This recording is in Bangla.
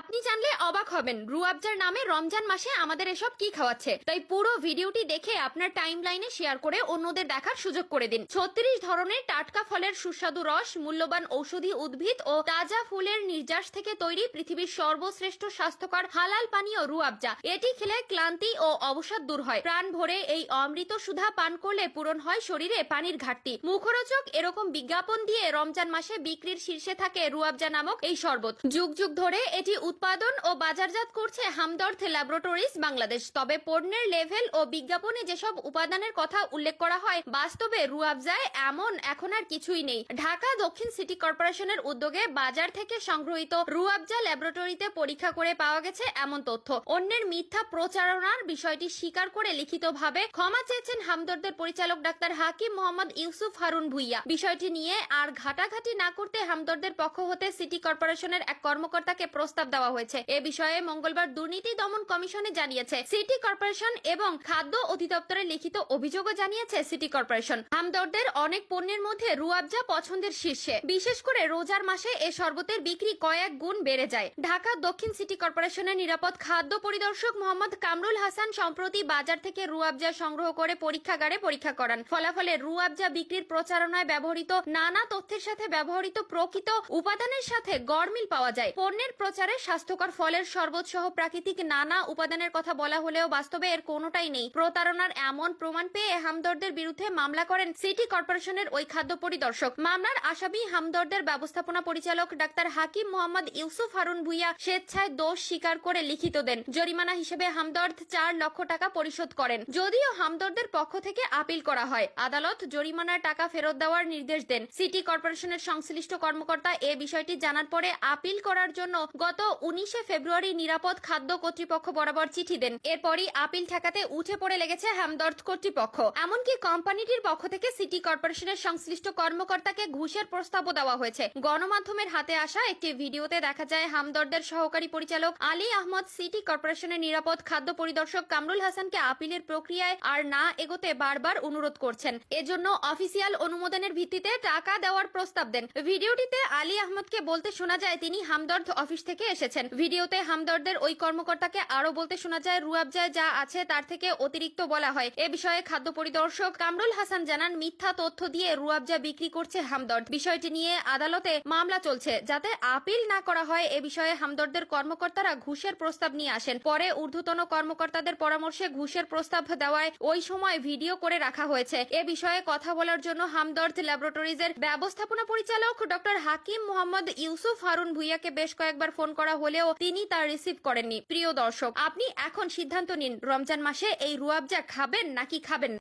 আপনি জানলে অবাক হবেন রুয়াবজার নামে রমজান মাসে আমাদের এসব কি খাওয়াচ্ছে। তাই পুরো ভিডিওটি দেখে আপনার টাইম লাইনে শেয়ার করে অন্যদের দেখার সুযোগ করে দিন। 36 ধরনের টাটকা ফলের সুস্বাদু রস, মূল্যবান ঔষধি উদ্ভিদ ও তাজা ফুলের নির্যাস থেকে তৈরি পৃথিবীর সর্বশ্রেষ্ঠ স্বাস্থ্যকর হালাল পানীয় রুয়াবজা। এটি খেলে ক্লান্তি ও অবসাদ দূর হয়। প্রাণ ভরে এই অমৃত সুধা পান করলে পূরণ হয় শরীরে পানির ঘাটতি। মুখরোচক এরকম বিজ্ঞাপন দিয়ে রমজান মাসে বিক্রির শীর্ষে থাকে রুয়াবজা নামক এই শরবত। যুগ যুগ ধরে এটি উৎপাদন ও বাজারজাত করছে হামদর্দ ল্যাবরেটরিজ বাংলাদেশ। তবে পণ্যের লেভেল ও বিজ্ঞাপনে যেসব উপাদানের কথা উল্লেখ করা হয়, বাস্তবে রুয়াবজায় এমন এখন আর কিছুই নেই। ঢাকা দক্ষিণ সিটি কর্পোরেশনের উদ্যোগে বাজার থেকে সংগ্রহীত রুয়াবজা ল্যাবরেটরিতে পরীক্ষা করে পাওয়া গেছে এমন তথ্য। অন্যের মিথ্যা প্রচারণার বিষয়টি স্বীকার করে লিখিতভাবে ক্ষমা চেয়েছেন হামদর্দের পরিচালক ডাক্তার হাকিম মোহাম্মদ ইউসুফ হারুন ভুইয়া। বিষয়টি নিয়ে আর ঘাটাঘাটি না করতে হামদর্দের পক্ষ হতে সিটি কর্পোরেশনের এক কর্মকর্তাকে প্রস্তাব দেওয়া হয়েছে। এ বিষয়ে মঙ্গলবার দুর্নীতি দমন কমিশনে জানিয়েছে সিটি কর্পোরেশন এবং খাদ্য অধিদপ্তরের লিখিত অভিযোগও জানিয়েছে সিটি কর্পোরেশন। হামদর্দের অনেক পণ্যের মধ্যে রুয়াবজা পছন্দের শীর্ষে। বিশেষ করে রোজার মাসে এ শরবতের বিক্রি কয়েক গুণ বেড়ে যায়। ঢাকা দক্ষিণ সিটি কর্পোরেশনের নিরাপদ খাদ্য পরিদর্শক মোহাম্মদ কামরুল হাসান সম্প্রতি বাজার থেকে রুয়াবজা সংগ্রহ করে পরীক্ষাগারে পরীক্ষা করান। ফলাফলে রুয়াবজা বিক্রির প্রচারণায় ব্যবহৃত নানা তথ্যের সাথে ব্যবহৃত প্রকৃত উপাদানের সাথে গড়মিল পাওয়া যায়। পণ্যের প্রচারে স্বাস্থ্যকর ফলের শরবত সহ প্রাকৃতিক নানা উপাদানের কথা বলা হলেও বাস্তবে এর কোনোটাই নেই। প্রতারণার এমন প্রমাণ পেয়ে হামদর্দের বিরুদ্ধে মামলা করেন সিটি কর্পোরেশনের ওই খাদ্য পরিদর্শক। মামলার আসামি হামদর্দের ব্যবস্থাপনা পরিচালক ডাক্তার হাকিম মোহাম্মদ ইউসুফ হারুন ভুইয়া স্বেচ্ছায় দোষ স্বীকার করে লিখিত দেন। জরিমানা হিসেবে হামদর্দ 4 লক্ষ টাকা পরিশোধ করেন। যদিও হামদর্দের পক্ষ থেকে আপিল করা হয়, আদালত জরিমানার টাকা ফেরত দেওয়ার নির্দেশ দেন। সিটি কর্পোরেশনের সংশ্লিষ্ট কর্মকর্তা এ বিষয়টি জানার পরে আপিল করার জন্য গত 19 ফেব্রুয়ারি নিরাপদ খাদ্য কর্তৃপক্ষ বরাবর চিঠি দেন। এরপরই আপিল ঠেকাতে উঠে পড়ে লেগেছে হামদর্দ কর্তৃপক্ষ। এমনকি কোম্পানিটির পক্ষ থেকে সিটি কর্পোরেশনের সংশ্লিষ্ট কর্মকর্তাকে ঘুষের প্রস্তাবও দেওয়া হয়েছে। গণমাধ্যমের হাতে আসা একটি ভিডিওতে দেখা যায় হামদর্দের সহকারী পরিচালক আলী আহমদ সিটি কর্পোরেশনের নিরাপদ খাদ্য পরিদর্শক কামরুল হাসানকে আপিলের প্রক্রিয়ায় আর না এগোতে বারবার অনুরোধ করছেন। এজন্য অফিসিয়াল অনুমোদনের ভিত্তিতে টাকা দেওয়ার প্রস্তাব দেন। ভিডিওটিতে আলী আহমদকে বলতে শোনা যায় তিনি হামদর্দ অফিস থেকে এসেছেন। ভিডিওতে হামদর্দের ওই কর্মকর্তাকে আরো বলতে শোনা যায় রুয়াবজায় যা আছে তার থেকে অতিরিক্ত বলা হয়। এ বিষয়ে খাদ্য পরিদর্শক কামরুল হাসান জানান, মিথ্যা তথ্য দিয়ে রুয়াবজা বিক্রি করছে হামদর্দ। বিষয়টি নিয়ে আদালতে মামলা চলছে। যাতে আপিল না করা হয় এ বিষয়ে হামদর্দের কর্মকর্তারা ঘুষের প্রস্তাব নিয়ে আসেন। পরে ঊর্ধ্বতন কর্মকর্তাদের পরামর্শে ঘুষের প্রস্তাব দেওয়ায় ওই সময় ভিডিও করে রাখা হয়েছে। এ বিষয়ে কথা বলার জন্য হামদর্দ ল্যাবরেটরিজের ব্যবস্থাপনা পরিচালক ডক্টর হাকিম মোহাম্মদ ইউসুফ হারুন ভুইয়াকে বেশ কয়েকবার ফোন করা হলেও তিনি তা রিসিভ করেননি। প্রিয় দর্শক, আপনি এখন সিদ্ধান্ত নিন, রমজান মাসে এই রুয়াবজা খাবেন নাকি খাবেন না।